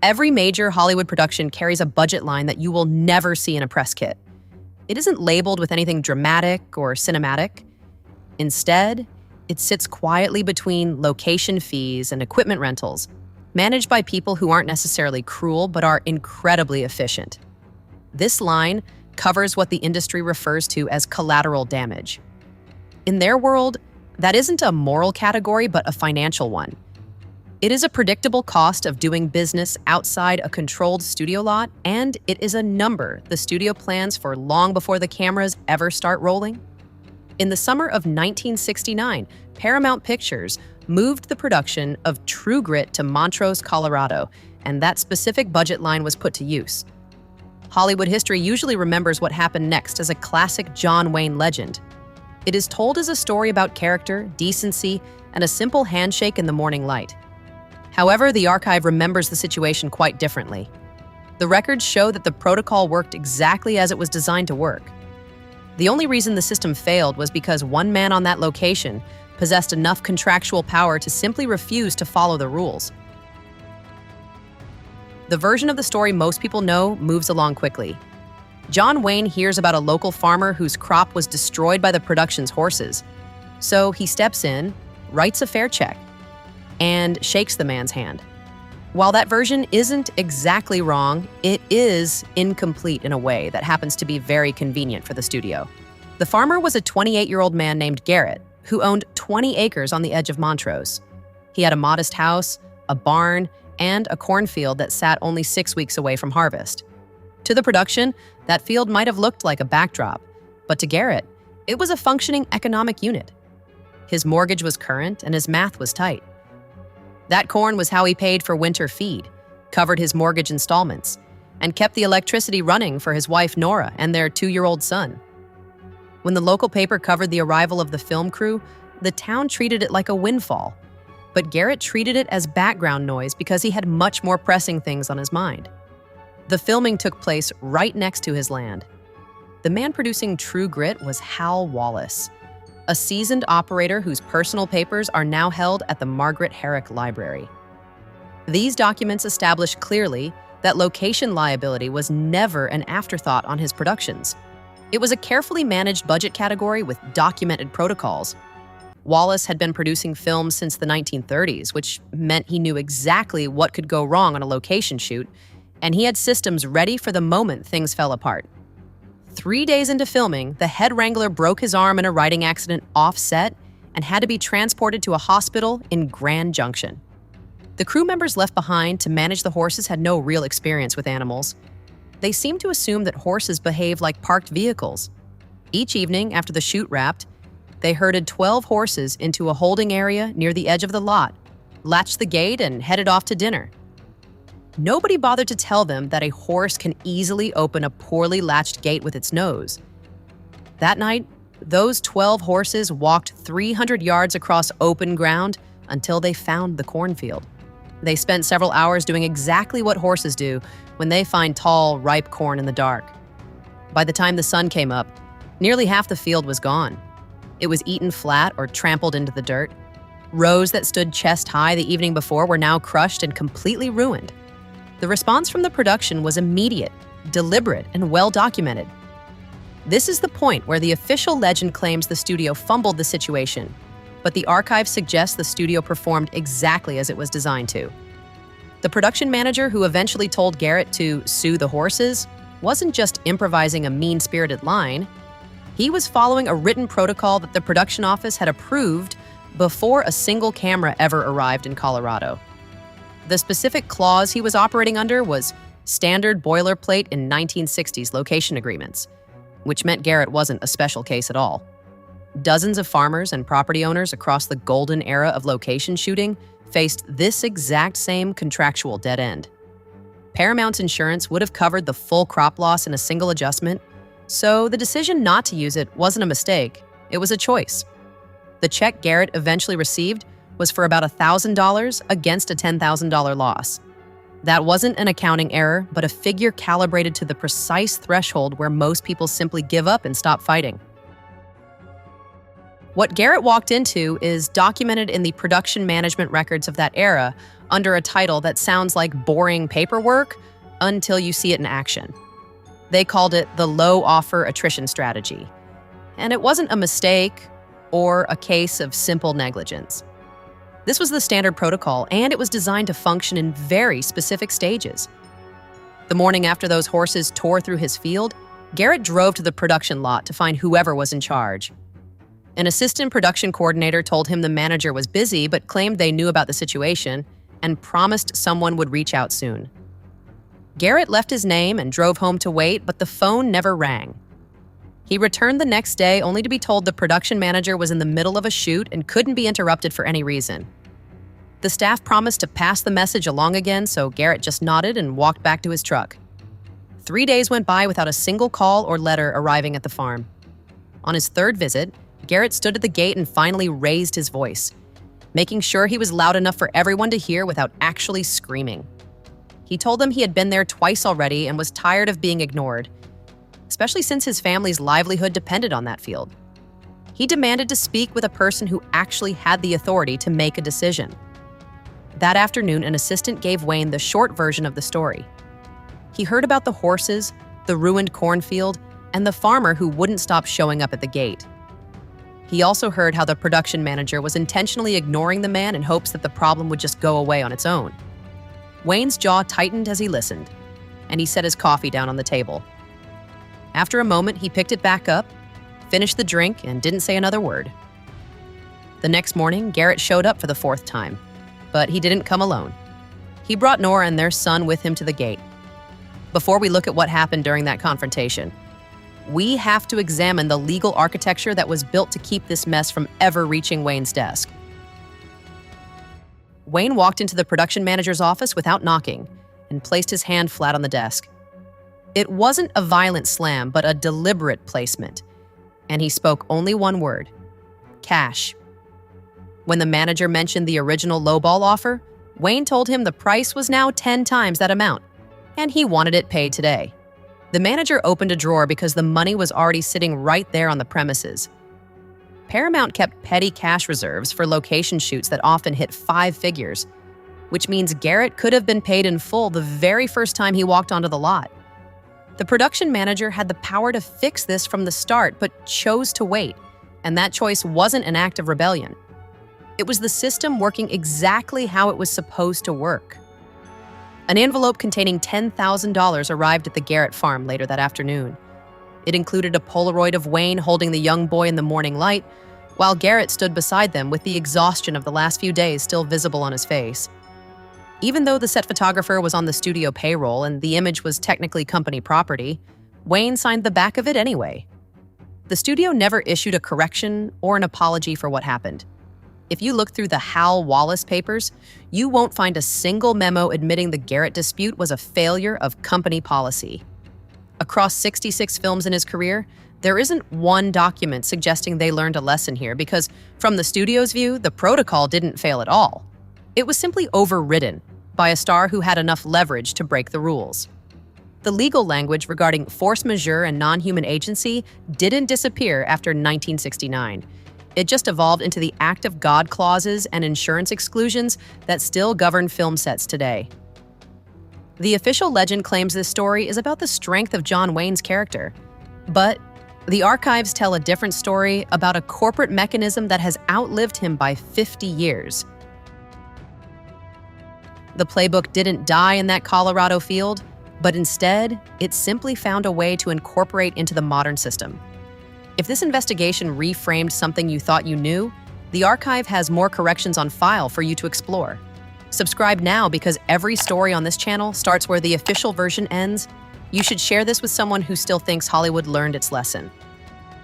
Every major Hollywood production carries a budget line that you will never see in a press kit. It isn't labeled with anything dramatic or cinematic. Instead, it sits quietly between location fees and equipment rentals, managed by people who aren't necessarily cruel but are incredibly efficient. This line covers what the industry refers to as collateral damage. In their world, that isn't a moral category but a financial one. It is a predictable cost of doing business outside a controlled studio lot, and it is a number the studio plans for long before the cameras ever start rolling. In the summer of 1969, Paramount Pictures moved the production of True Grit to Montrose, Colorado, and that specific budget line was put to use. Hollywood history usually remembers what happened next as a classic John Wayne legend. It is told as a story about character, decency, and a simple handshake in the morning light. However, the archive remembers the situation quite differently. The records show that the protocol worked exactly as it was designed to work. The only reason the system failed was because one man on that location possessed enough contractual power to simply refuse to follow the rules. The version of the story most people know moves along quickly. John Wayne hears about a local farmer whose crop was destroyed by the production's horses. So he steps in, writes a fair check, and shakes the man's hand. While that version isn't exactly wrong, it is incomplete in a way that happens to be very convenient for the studio. The farmer was a 28-year-old man named Garrett, who owned 20 acres on the edge of Montrose. He had a modest house, a barn, and a cornfield that sat only 6 weeks away from harvest. To the production, that field might have looked like a backdrop, but to Garrett, it was a functioning economic unit. His mortgage was current and his math was tight. That corn was how he paid for winter feed, covered his mortgage installments, and kept the electricity running for his wife Nora and their 2-year-old son. When the local paper covered the arrival of the film crew, the town treated it like a windfall. But Garrett treated it as background noise because he had much more pressing things on his mind. The filming took place right next to his land. The man producing True Grit was Hal Wallace, a seasoned operator whose personal papers are now held at the Margaret Herrick Library. These documents establish clearly that location liability was never an afterthought on his productions. It was a carefully managed budget category with documented protocols. Wallace had been producing films since the 1930s, which meant he knew exactly what could go wrong on a location shoot, and he had systems ready for the moment things fell apart. 3 days into filming, the head wrangler broke his arm in a riding accident off-set and had to be transported to a hospital in Grand Junction. The crew members left behind to manage the horses had no real experience with animals. They seemed to assume that horses behave like parked vehicles. Each evening, after the shoot wrapped, they herded 12 horses into a holding area near the edge of the lot, latched the gate, and headed off to dinner. Nobody bothered to tell them that a horse can easily open a poorly latched gate with its nose. That night, those 12 horses walked 300 yards across open ground until they found the cornfield. They spent several hours doing exactly what horses do when they find tall, ripe corn in the dark. By the time the sun came up, nearly half the field was gone. It was eaten flat or trampled into the dirt. Rows that stood chest high the evening before were now crushed and completely ruined. The response from the production was immediate, deliberate, and well documented. This is the point where the official legend claims the studio fumbled the situation, but the archive suggests the studio performed exactly as it was designed to. The production manager who eventually told Garrett to sue the horses wasn't just improvising a mean-spirited line. He was following a written protocol that the production office had approved before a single camera ever arrived in Colorado. The specific clause he was operating under was standard boilerplate in 1960s location agreements, which meant Garrett wasn't a special case at all. Dozens of farmers and property owners across the golden era of location shooting faced this exact same contractual dead end. Paramount's insurance would have covered the full crop loss in a single adjustment, so the decision not to use it wasn't a mistake, it was a choice. The check Garrett eventually received was for about $1,000 against a $10,000 loss. That wasn't an accounting error, but a figure calibrated to the precise threshold where most people simply give up and stop fighting. What Garrett walked into is documented in the production management records of that era under a title that sounds like boring paperwork until you see it in action. They called it the low offer attrition strategy. And it wasn't a mistake or a case of simple negligence. This was the standard protocol, and it was designed to function in very specific stages. The morning after those horses tore through his field, Garrett drove to the production lot to find whoever was in charge. An assistant production coordinator told him the manager was busy but claimed they knew about the situation and promised someone would reach out soon. Garrett left his name and drove home to wait, but the phone never rang. He returned the next day only to be told the production manager was in the middle of a shoot and couldn't be interrupted for any reason. The staff promised to pass the message along again, so Garrett just nodded and walked back to his truck. 3 days went by without a single call or letter arriving at the farm. On his third visit, Garrett stood at the gate and finally raised his voice, making sure he was loud enough for everyone to hear without actually screaming. He told them he had been there twice already and was tired of being ignored, especially since his family's livelihood depended on that field. He demanded to speak with a person who actually had the authority to make a decision. That afternoon, an assistant gave Wayne the short version of the story. He heard about the horses, the ruined cornfield, and the farmer who wouldn't stop showing up at the gate. He also heard how the production manager was intentionally ignoring the man in hopes that the problem would just go away on its own. Wayne's jaw tightened as he listened, and he set his coffee down on the table. After a moment, he picked it back up, finished the drink, and didn't say another word. The next morning, Garrett showed up for the fourth time, but he didn't come alone. He brought Nora and their son with him to the gate. Before we look at what happened during that confrontation, we have to examine the legal architecture that was built to keep this mess from ever reaching Wayne's desk. Wayne walked into the production manager's office without knocking and placed his hand flat on the desk. It wasn't a violent slam, but a deliberate placement, and he spoke only one word: cash. When the manager mentioned the original lowball offer, Wayne told him the price was now 10 times that amount, and he wanted it paid today. The manager opened a drawer because the money was already sitting right there on the premises. Paramount kept petty cash reserves for location shoots that often hit 5 figures, which means Garrett could have been paid in full the very first time he walked onto the lot. The production manager had the power to fix this from the start, but chose to wait, and that choice wasn't an act of rebellion. It was the system working exactly how it was supposed to work. An envelope containing $10,000 arrived at the Garrett farm later that afternoon. It included a Polaroid of Wayne holding the young boy in the morning light, while Garrett stood beside them with the exhaustion of the last few days still visible on his face. Even though the set photographer was on the studio payroll and the image was technically company property, Wayne signed the back of it anyway. The studio never issued a correction or an apology for what happened. If you look through the Hal Wallace papers, you won't find a single memo admitting the Garrett dispute was a failure of company policy. Across 66 films in his career, there isn't one document suggesting they learned a lesson here because, from the studio's view, the protocol didn't fail at all. It was simply overridden by a star who had enough leverage to break the rules. The legal language regarding force majeure and non-human agency didn't disappear after 1969. It just evolved into the act of God clauses and insurance exclusions that still govern film sets today. The official legend claims this story is about the strength of John Wayne's character. But the archives tell a different story about a corporate mechanism that has outlived him by 50 years. The playbook didn't die in that Colorado field, but instead, it simply found a way to incorporate into the modern system. If this investigation reframed something you thought you knew, the archive has more corrections on file for you to explore. Subscribe now because every story on this channel starts where the official version ends. You should share this with someone who still thinks Hollywood learned its lesson.